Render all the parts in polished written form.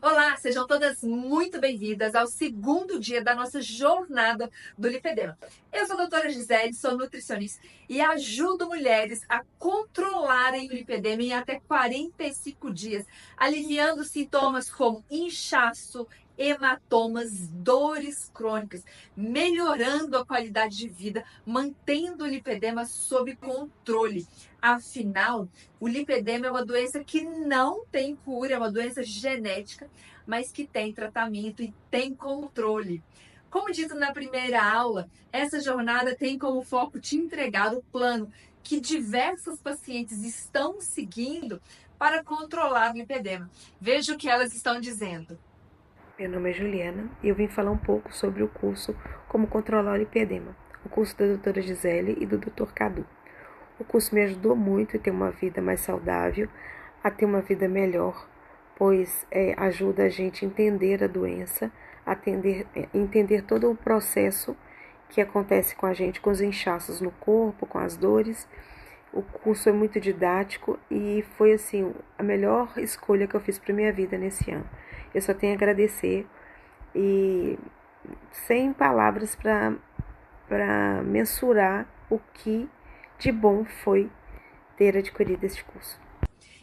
Olá, sejam todas muito bem-vindas ao segundo dia da nossa jornada do lipedema. Eu sou a doutora Gisele, sou nutricionista e ajudo mulheres a controlarem o lipedema em até 45 dias, aliviando sintomas como inchaço, hematomas, dores crônicas, melhorando a qualidade de vida, mantendo o lipedema sob controle. Afinal, o lipedema é uma doença que não tem cura, é uma doença genética, mas que tem tratamento e tem controle. Como dito na primeira aula, essa jornada tem como foco te entregar o plano que diversos pacientes estão seguindo para controlar o lipedema. Veja o que elas estão dizendo. Meu nome é Juliana e eu vim falar um pouco sobre o curso Como Controlar o Lipedema, o curso da doutora Gisele e do doutor Cadu. O curso me ajudou muito a ter uma vida mais saudável, a ter uma vida melhor, pois ajuda a gente a entender a doença, entender todo o processo que acontece com a gente, com os inchaços no corpo, com as dores. O curso é muito didático e foi assim a melhor escolha que eu fiz para minha vida nesse ano. Eu só tenho a agradecer e sem palavras para mensurar o que de bom foi ter adquirido este curso.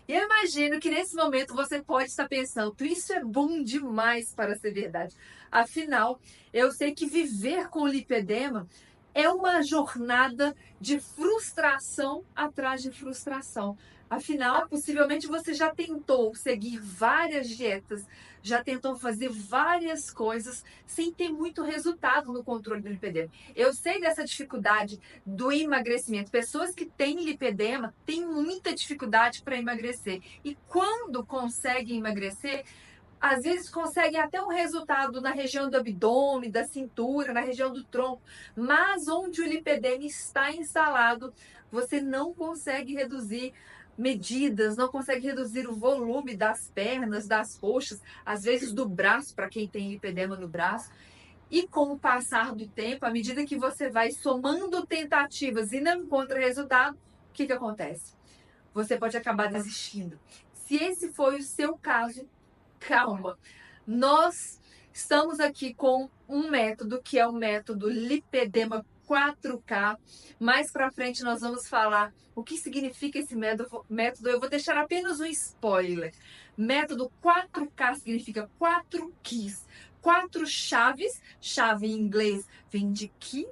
E eu imagino que nesse momento você pode estar pensando, isso é bom demais para ser verdade. Afinal, eu sei que viver com lipedema é uma jornada de frustração atrás de frustração. Afinal, possivelmente você já tentou seguir várias dietas, já tentou fazer várias coisas sem ter muito resultado no controle do lipedema. Eu sei dessa dificuldade do emagrecimento. Pessoas que têm lipedema têm muita dificuldade para emagrecer. E quando conseguem emagrecer, às vezes conseguem até um resultado na região do abdômen, da cintura, na região do tronco, mas onde o lipedema está instalado, você não consegue reduzir medidas, não consegue reduzir o volume das pernas, das coxas, às vezes do braço, para quem tem lipedema no braço. E com o passar do tempo, à medida que você vai somando tentativas e não encontra resultado, o que acontece? Você pode acabar desistindo. Se esse foi o seu caso, calma. Nós estamos aqui com um método que é o método Lipedema 4K. Mais para frente nós vamos falar o que significa esse método. Eu vou deixar apenas um spoiler. Método 4K significa 4 keys, 4 chaves. Chave em inglês vem de key.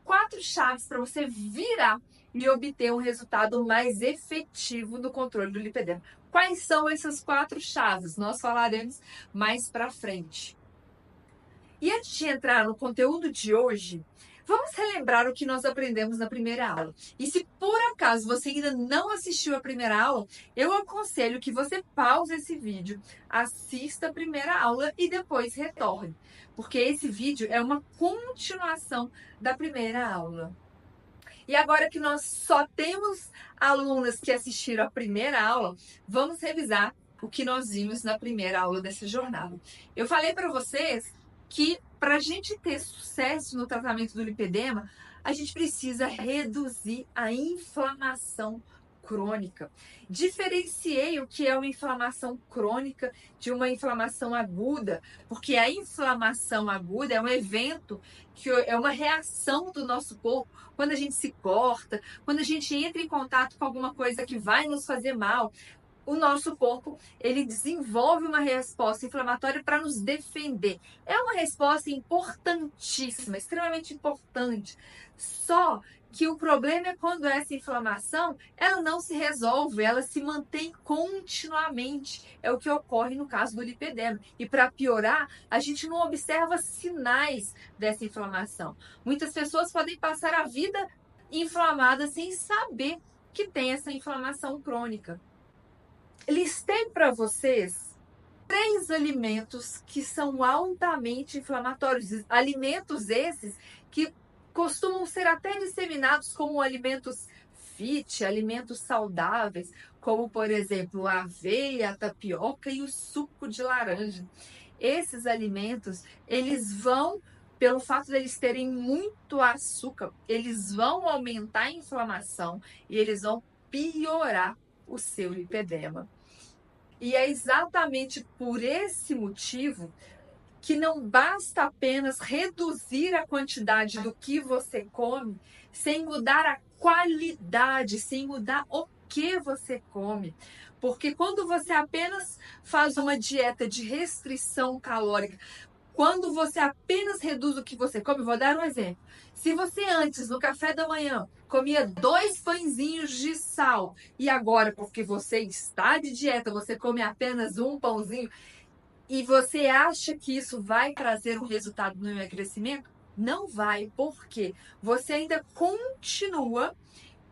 4 chaves para você virar e obter um resultado mais efetivo no controle do lipedema. Quais são essas 4 chaves? Nós falaremos mais para frente. E antes de entrar no conteúdo de hoje, vamos relembrar o que nós aprendemos na primeira aula. E se por acaso você ainda não assistiu a primeira aula, eu aconselho que você pause esse vídeo, assista a primeira aula e depois retorne, porque esse vídeo é uma continuação da primeira aula. E agora que nós só temos alunas que assistiram a primeira aula, vamos revisar o que nós vimos na primeira aula dessa jornada. Eu falei para vocês que para a gente ter sucesso no tratamento do lipedema, a gente precisa reduzir a inflamação crônica. Diferenciei o que é uma inflamação crônica de uma inflamação aguda, porque a inflamação aguda é um evento que é uma reação do nosso corpo quando a gente se corta, quando a gente entra em contato com alguma coisa que vai nos fazer mal. O nosso corpo, ele desenvolve uma resposta inflamatória para nos defender. É uma resposta importantíssima, extremamente importante. Só que o problema é quando essa inflamação, ela não se resolve, ela se mantém continuamente. É o que ocorre no caso do lipedema. E para piorar, a gente não observa sinais dessa inflamação. Muitas pessoas podem passar a vida inflamada sem saber que tem essa inflamação crônica. Listei para vocês 3 alimentos que são altamente inflamatórios. Alimentos esses que costumam ser até disseminados como alimentos fit, alimentos saudáveis, como por exemplo a aveia, a tapioca e o suco de laranja. Esses alimentos, eles vão, pelo fato de eles terem muito açúcar, eles vão aumentar a inflamação e eles vão piorar o seu lipedema. E é exatamente por esse motivo que não basta apenas reduzir a quantidade do que você come, sem mudar a qualidade, sem mudar o que você come. Porque quando você apenas faz uma dieta de restrição calórica, quando você apenas reduz o que você come, vou dar um exemplo. Se você antes, no café da manhã, comia 2 pãezinhos de sal e agora, porque você está de dieta, você come apenas um pãozinho, e você acha que isso vai trazer um resultado no emagrecimento? Não vai, porque você ainda continua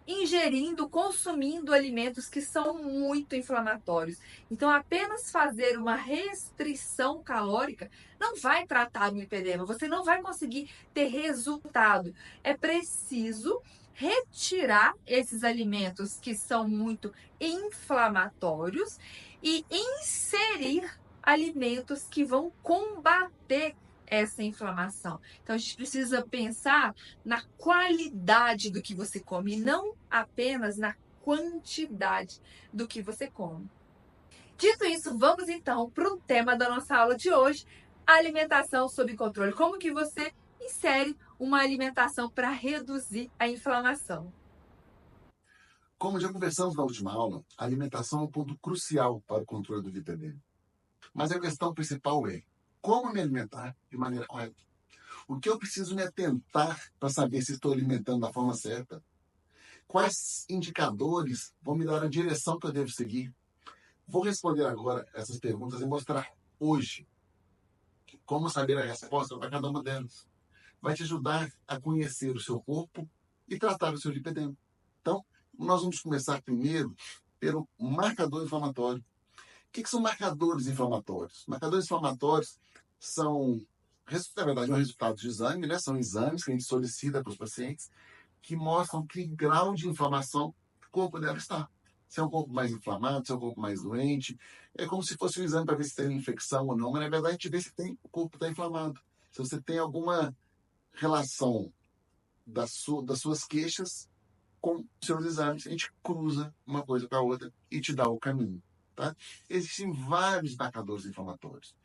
ingerindo, consumindo alimentos que são muito inflamatórios. Então, apenas fazer uma restrição calórica não vai tratar o lipedema, você não vai conseguir ter resultado. É preciso retirar esses alimentos que são muito inflamatórios e inserir alimentos que vão combater essa inflamação. Então, a gente precisa pensar na qualidade do que você come, não apenas na quantidade do que você come. Dito isso, vamos então para o tema da nossa aula de hoje, alimentação sob controle. Como que você insere uma alimentação para reduzir a inflamação? Como já conversamos na última aula, a alimentação é um ponto crucial para o controle do lipedema. Mas a questão principal é como me alimentar de maneira correta. O que eu preciso me atentar para saber se estou alimentando da forma certa? Quais indicadores vão me dar a direção que eu devo seguir? Vou responder agora essas perguntas e mostrar hoje como saber a resposta para cada uma delas. Vai te ajudar a conhecer o seu corpo e tratar o seu lipedema. Então, nós vamos começar primeiro pelo marcador inflamatório. O que são marcadores inflamatórios? Marcadores inflamatórios são, na verdade, um resultado de exame, né? São exames que a gente solicita para os pacientes que mostram que grau de inflamação o corpo deve estar. Se é um corpo mais inflamado, se é um corpo mais doente. É como se fosse um exame para ver se tem infecção ou não, mas na verdade a gente vê se o corpo está inflamado. Se você tem alguma relação das suas queixas com seus exames, a gente cruza uma coisa com a outra e te dá o caminho. Tá? Existem vários marcadores inflamatórios.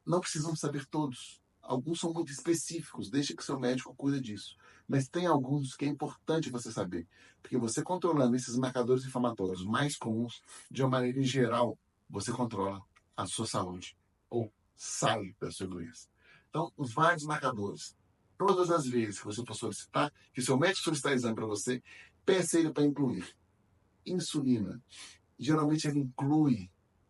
Não precisamos saber todos. Alguns são muito específicos, deixa que seu médico cuide disso. Mas tem alguns que é importante você saber, porque você controlando esses marcadores inflamatórios mais comuns, de uma maneira geral, você controla a sua saúde ou sai da sua doença. Então, os vários marcadores. Todas as vezes que você for solicitar, que seu médico solicitar exame para você, peça ele para incluir insulina. Geralmente ele inclui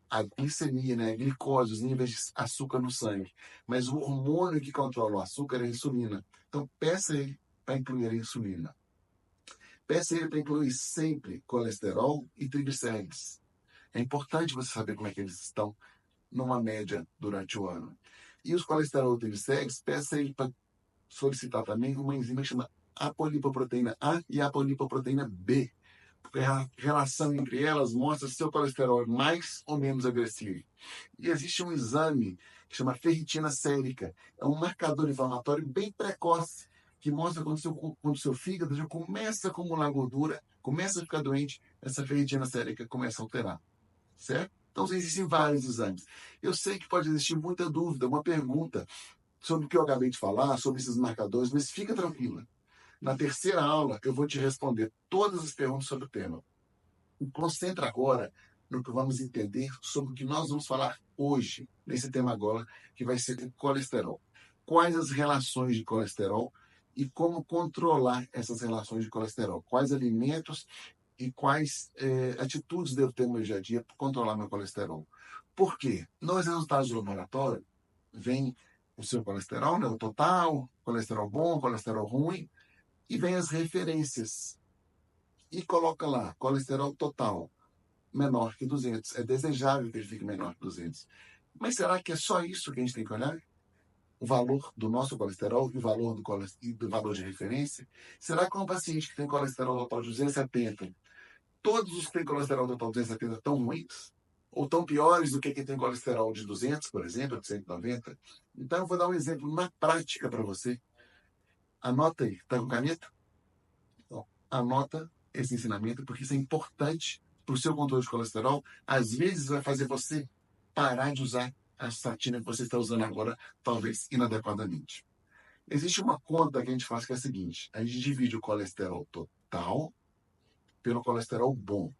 a glicemia, né, a glicose, os níveis de açúcar no sangue. Mas o hormônio que controla o açúcar é a insulina. Então, peça ele para incluir a insulina. Peça ele para incluir sempre colesterol e triglicérides. É importante você saber como é que eles estão numa média durante o ano. E os colesterol e triglicérides, peça ele para solicitar também uma enzima que chama apolipoproteína A e apolipoproteína B. A relação entre elas mostra se seu colesterol é mais ou menos agressivo. E existe um exame que chama ferritina sérica. É um marcador inflamatório bem precoce, que mostra quando seu fígado já começa a acumular gordura, começa a ficar doente, essa ferritina sérica começa a alterar. Certo? Então, existem vários exames. Eu sei que pode existir muita dúvida, uma pergunta sobre o que eu acabei de falar, sobre esses marcadores, mas fica tranquila. Na terceira aula, eu vou te responder todas as perguntas sobre o tema. E concentra agora no que vamos entender sobre o que nós vamos falar hoje, nesse tema agora, que vai ser o colesterol. Quais as relações de colesterol e como controlar essas relações de colesterol. Quais alimentos e quais atitudes devo ter no meu dia a dia para controlar meu colesterol. Por quê? Nos resultados do laboratório, vem o seu colesterol, né, o total, colesterol bom, colesterol ruim, e vem as referências. E coloca lá, colesterol total, menor que 200. É desejável que ele fique menor que 200. Mas será que é só isso que a gente tem que olhar? O valor do nosso colesterol e o valor do valor de referência? Será que um paciente que tem colesterol total de 270, todos os que têm colesterol total de 270 estão ruins? Ou tão piores do que quem tem colesterol de 200, por exemplo, de 190? Então, eu vou dar um exemplo na prática para você. Anota aí. Está com caneta? Então, anota esse ensinamento, porque isso é importante para o seu controle de colesterol, às vezes vai fazer você parar de usar a statina que você está usando agora, talvez inadequadamente. Existe uma conta que a gente faz que é a seguinte: a gente divide o colesterol total pelo colesterol bom.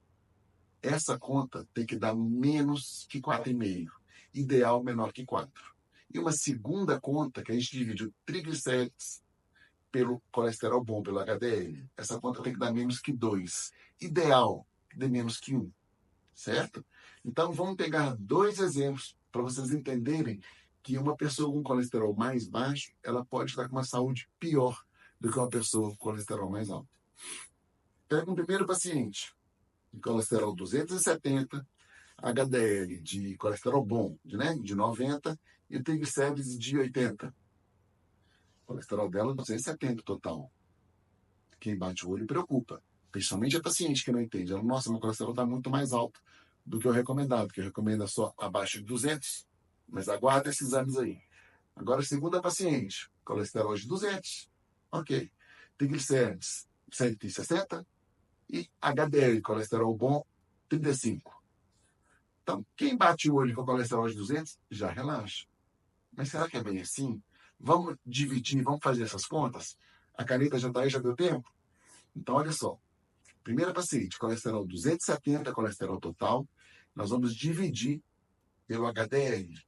Essa conta tem que dar menos que 4,5, ideal menor que 4. E uma segunda conta que a gente divide o triglicérides pelo colesterol bom, pelo HDL. Essa conta tem que dar menos que 2, ideal de menos que 1, certo? Então vamos pegar dois exemplos para vocês entenderem que uma pessoa com colesterol mais baixo, ela pode estar com uma saúde pior do que uma pessoa com colesterol mais alto. Pega um primeiro paciente, de colesterol 270, HDL de colesterol bom, de 90, e triglicérides de 80. O colesterol dela 270 total. Quem bate o olho preocupa, principalmente a paciente que não entende. Ela, nossa, meu colesterol está muito mais alto do que o recomendado, que eu recomendo só abaixo de 200. Mas aguarda esses exames aí. Agora, segunda paciente, colesterol de 200. Ok. Triglicérides 160 e HDL, colesterol bom, 35. Então, quem bate o olho com colesterol de 200, já relaxa. Mas será que é bem assim? Vamos dividir, vamos fazer essas contas? A caneta já está aí, já deu tempo? Então, olha só. Primeira paciente, colesterol 270, colesterol total. Nós vamos dividir pelo HDL.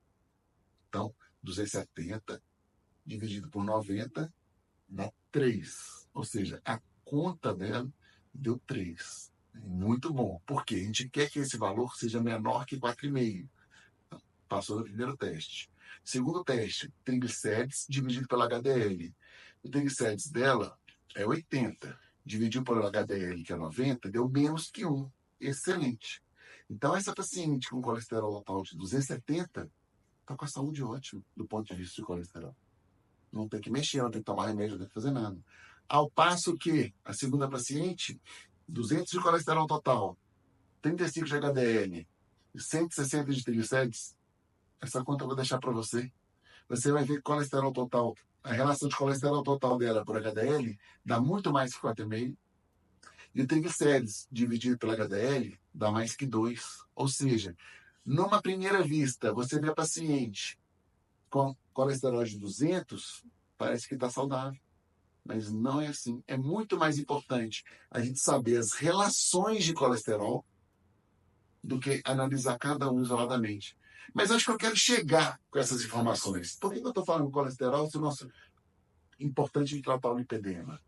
Então, 270 dividido por 90 dá 3. Ou seja, a conta dela deu 3. Muito bom. Por quê? A gente quer que esse valor seja menor que 4,5. Então, passou no primeiro teste. Segundo teste, triglicérides dividido pelo HDL. O triglicérides dela é 80. Dividiu pelo HDL, que é 90, deu menos que 1. Excelente. Então, essa paciente com colesterol total de 270 está com a saúde ótima do ponto de vista de colesterol. Não tem que mexer, não tem que tomar remédio, não tem que fazer nada. Ao passo que a segunda paciente, 200 de colesterol total, 35 de HDL e 160 de triglicérides, essa conta eu vou deixar para você. Você vai ver que colesterol total, a relação de colesterol total dela por HDL dá muito mais que 4,5. E o triglicérides dividido pelo HDL dá mais que 2. Ou seja, numa primeira vista, você vê a paciente com colesterol de 200, parece que está saudável. Mas não é assim. É muito mais importante a gente saber as relações de colesterol do que analisar cada um isoladamente. Mas acho que eu quero chegar com essas informações. Por que eu estou falando colesterol se o nosso importante de tratar o lipedema?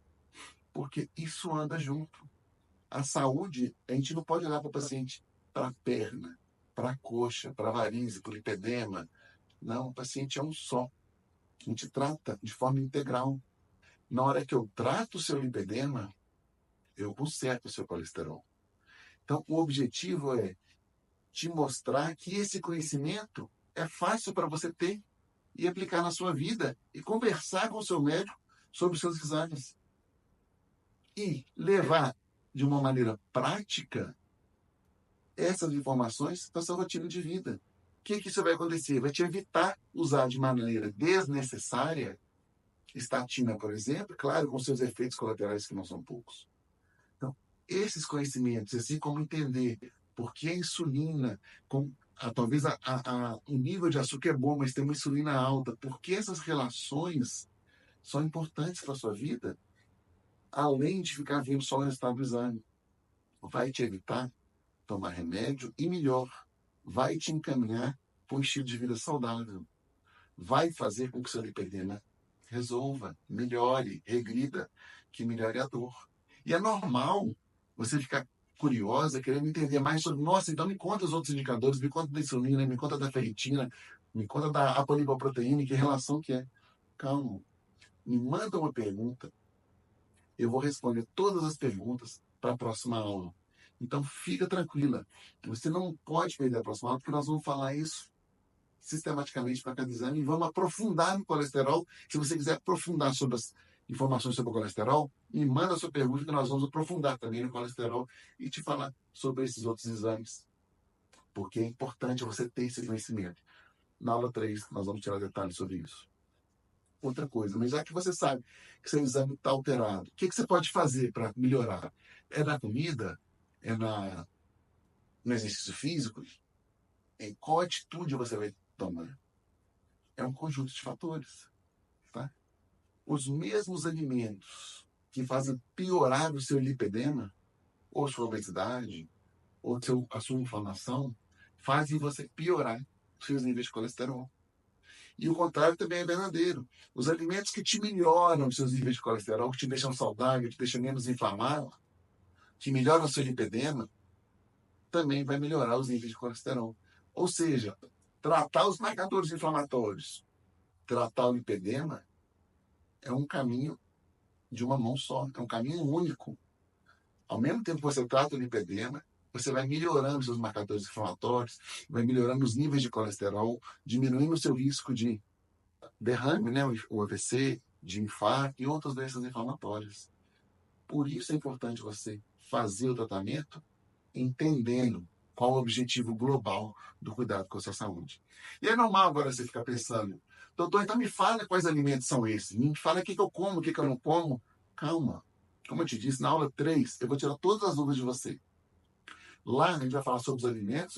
Porque isso anda junto. A saúde, a gente não pode olhar para o paciente para a perna, para a coxa, para a varize, para o lipedema. Não, o paciente é um só. A gente trata de forma integral. Na hora que eu trato o seu lipedema, eu conserto o seu colesterol. Então, o objetivo é te mostrar que esse conhecimento é fácil para você ter e aplicar na sua vida e conversar com o seu médico sobre os seus exames. E levar de uma maneira prática essas informações para a sua rotina de vida. O que isso vai acontecer? Vai te evitar usar de maneira desnecessária estatina, por exemplo, claro, com seus efeitos colaterais que não são poucos. Então, esses conhecimentos, assim como entender por que a insulina, talvez o nível de açúcar é bom, mas tem uma insulina alta, por que essas relações são importantes para a sua vida, além de ficar vendo só o resultado do exame. Vai te evitar tomar remédio e, melhor, vai te encaminhar para um estilo de vida saudável. Vai fazer com que o seu lipedema resolva, melhore, regrida, que melhore a dor. E é normal você ficar curiosa, querendo entender mais sobre, nossa, então me conta os outros indicadores, me conta da insulina, me conta da ferritina, me conta da apolipoproteína, que relação que é. Calma, me manda uma pergunta, eu vou responder todas as perguntas para a próxima aula. Então fica tranquila, você não pode perder a próxima aula, porque nós vamos falar isso sistematicamente para cada exame e vamos aprofundar no colesterol. Se você quiser aprofundar sobre as informações sobre o colesterol, me manda a sua pergunta que nós vamos aprofundar também no colesterol e te falar sobre esses outros exames. Porque é importante você ter esse conhecimento. Na aula 3, nós vamos tirar detalhes sobre isso. Outra coisa, mas já que você sabe que seu exame está alterado, o que você pode fazer para melhorar? É na comida? É na no exercício físico, em qual atitude você vai tomar? É um conjunto de fatores, tá? Os mesmos alimentos que fazem piorar o seu lipedema, ou sua obesidade, ou a sua inflamação, fazem você piorar os seus níveis de colesterol. E o contrário também é verdadeiro. Os alimentos que te melhoram os seus níveis de colesterol, que te deixam saudável, que te deixam menos inflamado, que melhoram o seu lipedema, também vai melhorar os níveis de colesterol. Ou seja, tratar os marcadores inflamatórios, tratar o lipedema, é um caminho de uma mão só, é um caminho único. Ao mesmo tempo que você trata o lipedema, você vai melhorando os seus marcadores inflamatórios, vai melhorando os níveis de colesterol, diminuindo o seu risco de derrame, né, o AVC, de infarto e outras doenças inflamatórias. Por isso é importante você fazer o tratamento entendendo qual o objetivo global do cuidado com a sua saúde. E é normal agora você ficar pensando, doutor, então me fala quais alimentos são esses, me fala o que eu como, o que eu não como. Calma. Como eu te disse, na aula 3, eu vou tirar todas as dúvidas de você. Lá a gente vai falar sobre os alimentos.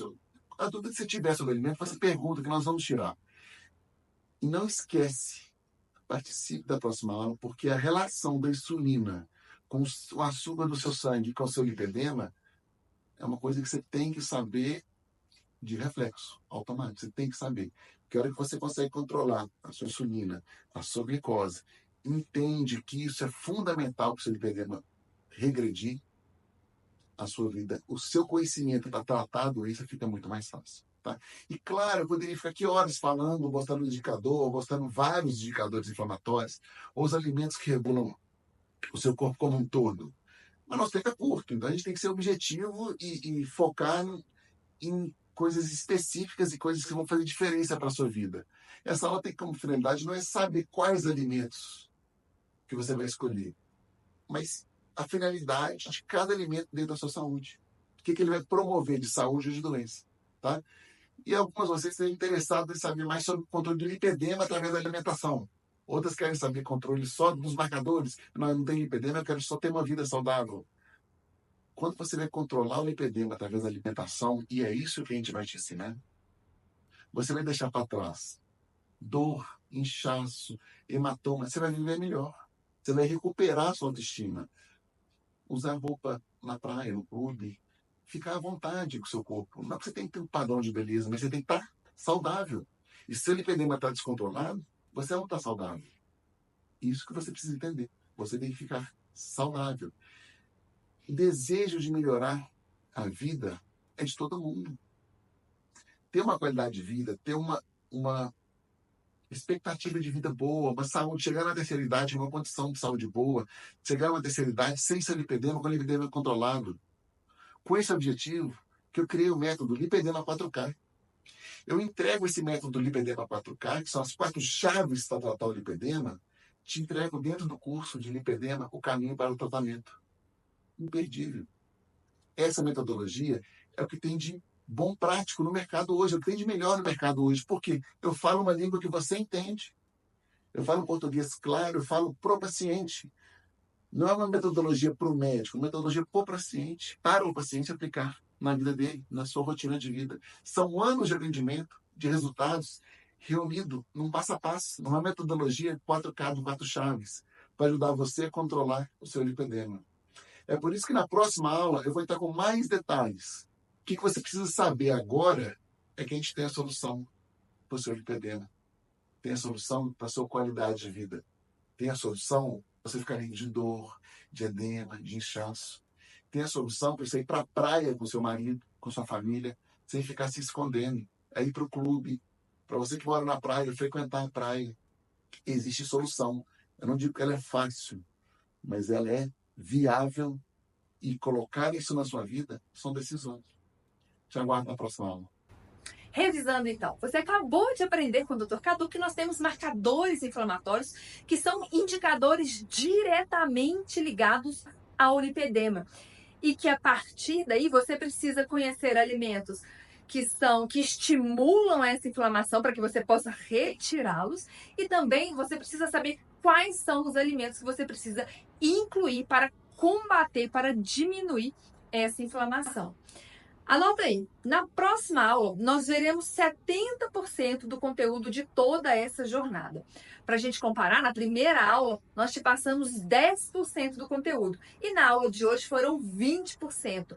A dúvida que você tiver sobre o alimento, você pergunta que nós vamos tirar. E não esquece, participe da próxima aula, porque a relação da insulina com o açúcar do seu sangue, com o seu lipedema, é uma coisa que você tem que saber de reflexo automático. Você tem que saber. Que hora que você consegue controlar a sua insulina, a sua glicose, entende que isso é fundamental para o seu lipedema regredir a sua vida, o seu conhecimento para tratar a doença fica muito mais fácil. Tá? E claro, eu poderia ficar aqui horas falando, mostrando um indicador, mostrando vários indicadores inflamatórios, ou os alimentos que regulam o seu corpo como um todo. Mas nosso tempo é curto, então a gente tem que ser objetivo e focar em coisas específicas e coisas que vão fazer diferença para a sua vida. Essa aula tem como finalidade não é saber quais alimentos que você vai escolher, mas a finalidade de cada alimento dentro da sua saúde. O que ele vai promover de saúde ou de doença. Tá? E algumas de vocês estão interessados em saber mais sobre o controle do lipedema através da alimentação. Outras querem saber controle só dos marcadores. Não tem lipedema, eu quero só ter uma vida saudável. Quando você vai controlar o lipedema através da alimentação, e é isso que a gente vai te ensinar, você vai deixar para trás dor, inchaço, hematoma. Você vai viver melhor. Você vai recuperar a sua autoestima. Usar roupa na praia, no clube, ficar à vontade com o seu corpo. Não é que você tem que ter um padrão de beleza, mas você tem que estar saudável. E se o lipedema está descontrolado, você não está saudável. Isso que você precisa entender. Você tem que ficar saudável. O desejo de melhorar a vida é de todo mundo. Ter uma qualidade de vida, ter uma expectativa de vida boa, uma saúde, chegar na terceira idade, uma condição de saúde boa, chegar a uma terceira idade sem ser lipedema, com o lipedema controlado. Com esse objetivo, que eu criei o método Lipedema 4K. Eu entrego esse método Lipedema 4K, que são as 4 chaves para tratar o lipedema, te entrego dentro do curso de lipedema o caminho para o tratamento. Imperdível. Essa metodologia é o que tem de bom prático no mercado hoje, é o que tem de melhor no mercado hoje. Por quê? Eu falo uma língua que você entende. Eu falo português claro, eu falo pro paciente. Não é uma metodologia para o médico, é uma metodologia para o paciente aplicar na vida dele, na sua rotina de vida. São anos de aprendimento, de resultados, reunido num passo a passo, numa metodologia 4K, de 4 chaves, para ajudar você a controlar o seu lipedema. É por isso que na próxima aula eu vou entrar com mais detalhes. O que você precisa saber agora é que a gente tem a solução para o seu lipedema. Tem a solução para a sua qualidade de vida. Tem a solução para você ficar livre de dor, de edema, de inchaço. Tem a solução para você ir para a praia com seu marido, com sua família, sem ficar se escondendo. É ir para o clube. Para você que mora na praia, frequentar a praia. Existe solução. Eu não digo que ela é fácil, mas ela é viável, e colocar isso na sua vida são decisões. Te aguardo na próxima aula. Revisando então, você acabou de aprender com o Dr. Cadu que nós temos marcadores inflamatórios que são indicadores diretamente ligados ao lipedema e que a partir daí você precisa conhecer alimentos que estimulam essa inflamação para que você possa retirá-los e também você precisa saber quais são os alimentos que você precisa incluir para combater, para diminuir essa inflamação. Anota aí, na próxima aula nós veremos 70% do conteúdo de toda essa jornada. Para a gente comparar, na primeira aula nós te passamos 10% do conteúdo e na aula de hoje foram 20%.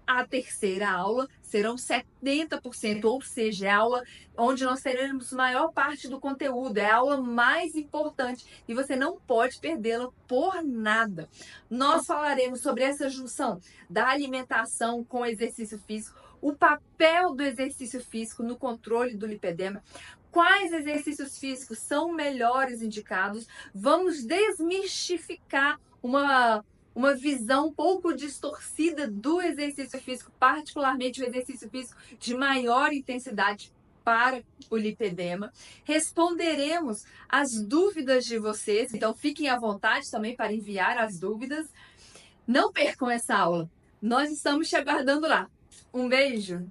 A terceira aula serão 70%, ou seja, é a aula onde nós teremos maior parte do conteúdo, é a aula mais importante e você não pode perdê-la por nada. Nós falaremos sobre essa junção da alimentação com o exercício físico, o papel do exercício físico no controle do lipedema, quais exercícios físicos são melhores indicados, vamos desmistificar uma visão um pouco distorcida do exercício físico, particularmente o exercício físico de maior intensidade para o lipedema. Responderemos as dúvidas de vocês, então fiquem à vontade também para enviar as dúvidas. Não percam essa aula, nós estamos te aguardando lá. Um beijo!